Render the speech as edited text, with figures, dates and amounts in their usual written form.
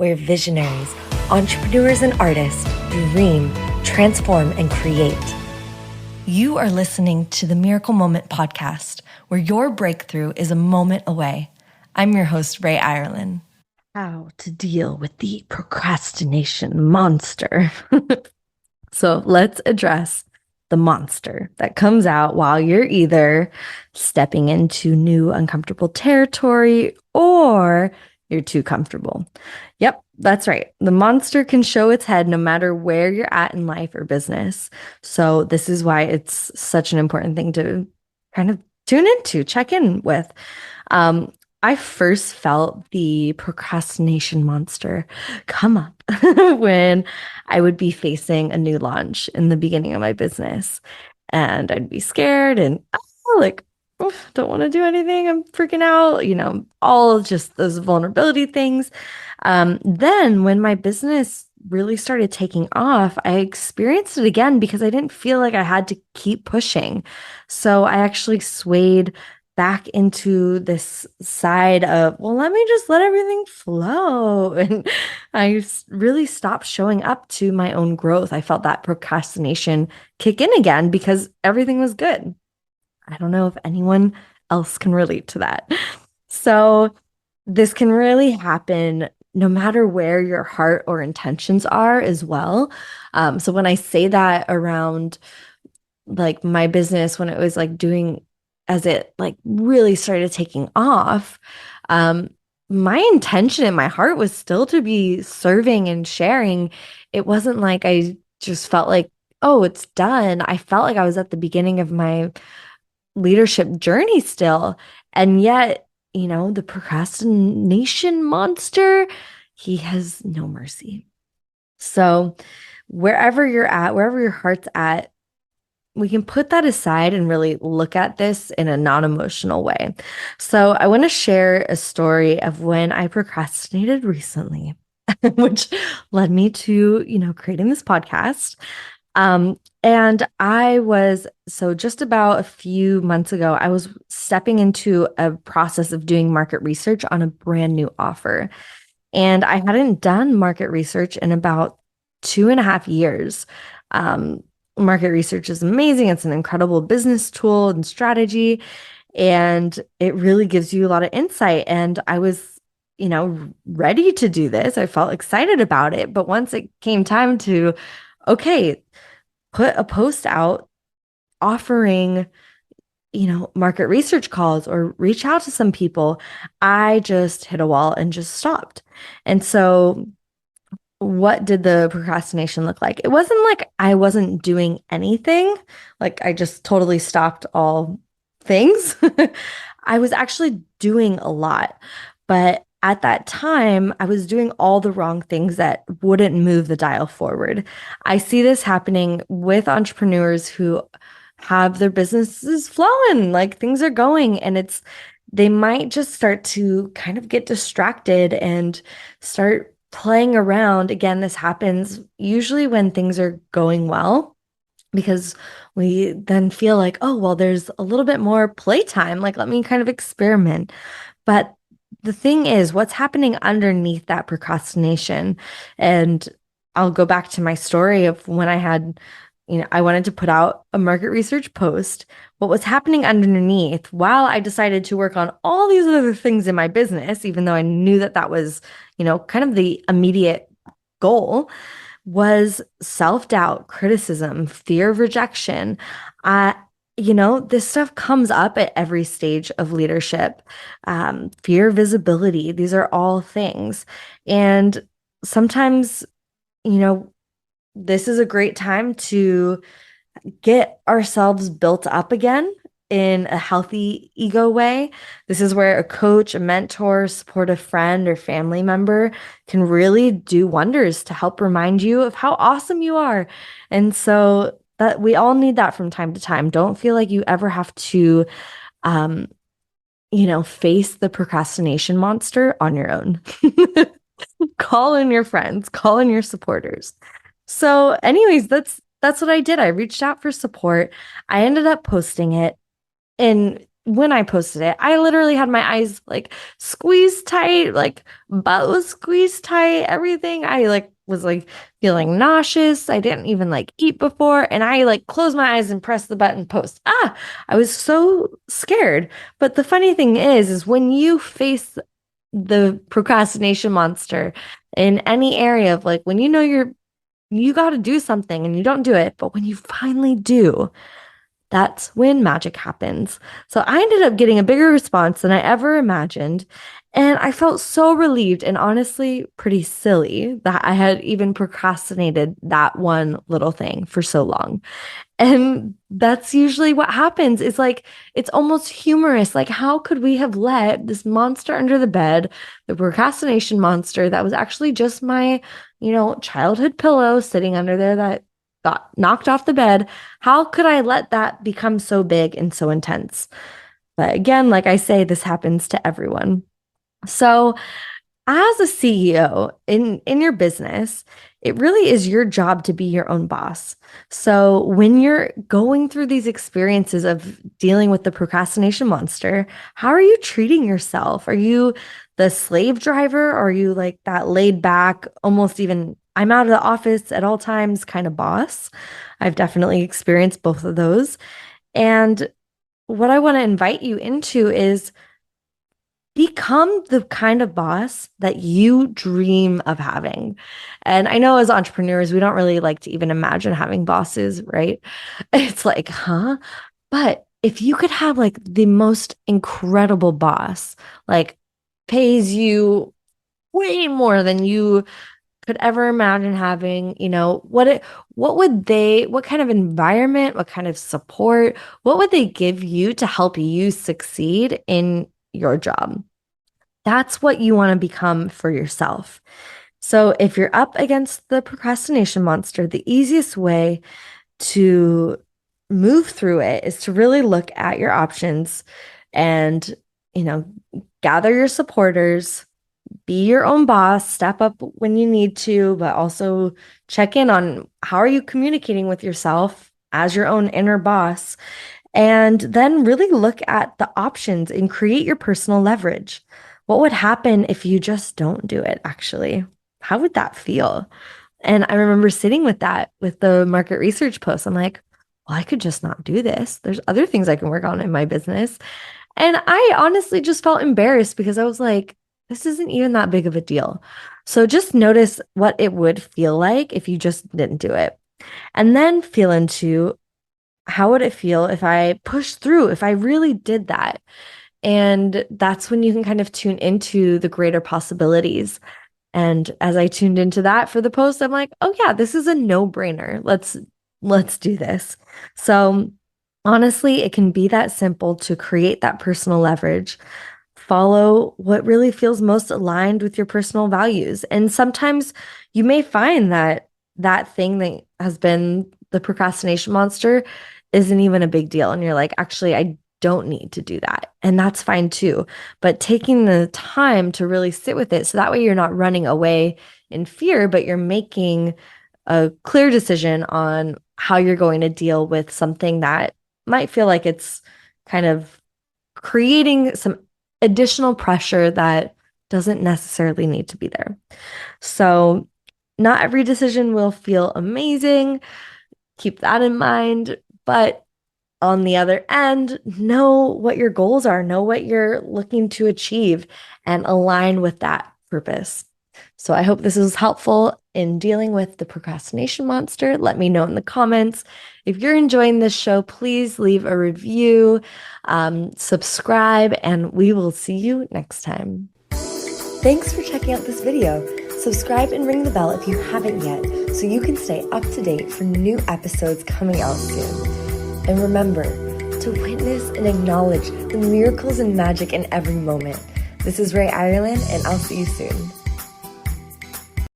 where visionaries, entrepreneurs, and artists dream, transform, and create. You are listening to the Miracle Moment podcast, where your breakthrough is a moment away. I'm your host, Irelan. How to deal with the procrastination monster. So let's address the monster that comes out while you're either stepping into new uncomfortable territory or you're too comfortable. Yep, that's right. The monster can show its head no matter where you're at in life or business. So this is why it's such an important thing to kind of tune into, check in with. I first felt the procrastination monster come up when I would be facing a new launch in the beginning of my business. And I'd be scared and like, "Oof, don't want to do anything. I'm freaking out," all of just those vulnerability things. Then when my business really started taking off, I experienced it again because I didn't feel like I had to keep pushing. So I actually swayed back into this side of, well, let me just let everything flow. And I really stopped showing up to my own growth. I felt that procrastination kick in again because everything was good. I don't know if anyone else can relate to that. So this can really happen no matter where your heart or intentions are as well. So when I say that around like my business, when it was like doing, as it like really started taking off, my intention in my heart was still to be serving and sharing. It wasn't like I just felt like, oh, it's done. I felt like I was at the beginning of my leadership journey still. And yet, the procrastination monster, he has no mercy. So wherever you're at, wherever your heart's at, we can put that aside and really look at this in a non-emotional way. So I want to share a story of when I procrastinated recently, which led me to, creating this podcast. And so just about a few months ago, I was stepping into a process of doing market research on a brand new offer. And I hadn't done market research in about 2.5 years. Market research is amazing. It's an incredible business tool and strategy, and it really gives you a lot of insight. And I was, ready to do this. I felt excited about it. But once it came time to, okay, put a post out offering, market research calls or reach out to some people, I just hit a wall and just stopped. And so what did the procrastination look like? It wasn't like I wasn't doing anything. Like I just totally stopped all things. I was actually doing a lot. But at that time, I was doing all the wrong things that wouldn't move the dial forward. I see this happening with entrepreneurs who have their businesses flowing, like things are going, and they might just start to kind of get distracted and start playing around. Again, this happens usually when things are going well, because we then feel like, oh, well, there's a little bit more playtime. Like, let me kind of experiment. But the thing is, what's happening underneath that procrastination? And I'll go back to my story of when I wanted to put out a market research post. What was happening underneath while I decided to work on all these other things in my business, even though I knew that that was, kind of the immediate goal, was self-doubt, criticism, fear of rejection. This stuff comes up at every stage of leadership. Fear of visibility. These are all things. And sometimes, this is a great time to get ourselves built up again in a healthy ego way. This is where a coach, a mentor, supportive friend, or family member can really do wonders to help remind you of how awesome you are. And so that we all need that from time to time. Don't feel like you ever have to, face the procrastination monster on your own. Call in your friends, call in your supporters. So anyways, that's what I did. I reached out for support. I ended up posting it. And when I posted it, I literally had my eyes like squeezed tight, like butt was squeezed tight, everything. I like was like feeling nauseous. I didn't even like eat before. And I like closed my eyes and pressed the button post. I was so scared. But the funny thing is when you face the procrastination monster in any area of like when you know you got to do something and you don't do it, but when you finally do, that's when magic happens. So I ended up getting a bigger response than I ever imagined. And I felt so relieved and honestly pretty silly that I had even procrastinated that one little thing for so long. And that's usually what happens. It's like, it's almost humorous. Like, how could we have let this monster under the bed, the procrastination monster that was actually just my, childhood pillow sitting under there that got knocked off the bed? How could I let that become so big and so intense? But again, like I say, this happens to everyone. So as a CEO in your business, it really is your job to be your own boss. So when you're going through these experiences of dealing with the procrastination monster, how are you treating yourself? Are you the slave driver? Or are you like that laid back, almost even I'm out of the office at all times kind of boss? I've definitely experienced both of those. And what I want to invite you into is become the kind of boss that you dream of having. And I know as entrepreneurs, we don't really like to even imagine having bosses, right? It's like, huh? But if you could have like the most incredible boss, like pays you way more than you could ever imagine having, what kind of environment, what kind of support, what would they give you to help you succeed in your job? That's what you want to become for yourself. So if you're up against the procrastination monster, the easiest way to move through it is to really look at your options and, gather your supporters, be your own boss, step up when you need to, but also check in on how are you communicating with yourself as your own inner boss, and then really look at the options and create your personal leverage. What would happen if you just don't do it, actually? How would that feel? And I remember sitting with that with the market research post. I'm like, well, I could just not do this. There's other things I can work on in my business. And I honestly just felt embarrassed because I was like, this isn't even that big of a deal. So just notice what it would feel like if you just didn't do it. And then feel into how would it feel if I pushed through, if I really did that? And that's when you can kind of tune into the greater possibilities. And as I tuned into that for the post, I'm like, oh yeah, this is a no-brainer. Let's do this. So honestly, it can be that simple to create that personal leverage. Follow what really feels most aligned with your personal values. And sometimes you may find that that thing that has been the procrastination monster isn't even a big deal. And you're like, actually, I don't need to do that. And that's fine too. But taking the time to really sit with it, so that way you're not running away in fear, but you're making a clear decision on how you're going to deal with something that might feel like it's kind of creating some additional pressure that doesn't necessarily need to be there. So not every decision will feel amazing. Keep that in mind. But on the other end, know what your goals are, know what you're looking to achieve, and align with that purpose. So I hope this was helpful in dealing with the procrastination monster. Let me know in the comments. If you're enjoying this show, please leave a review, subscribe, and we will see you next time. Thanks for checking out this video. Subscribe and ring the bell if you haven't yet, so you can stay up to date for new episodes coming out soon. And remember to witness and acknowledge the miracles and magic in every moment. This is Irelan, and I'll see you soon.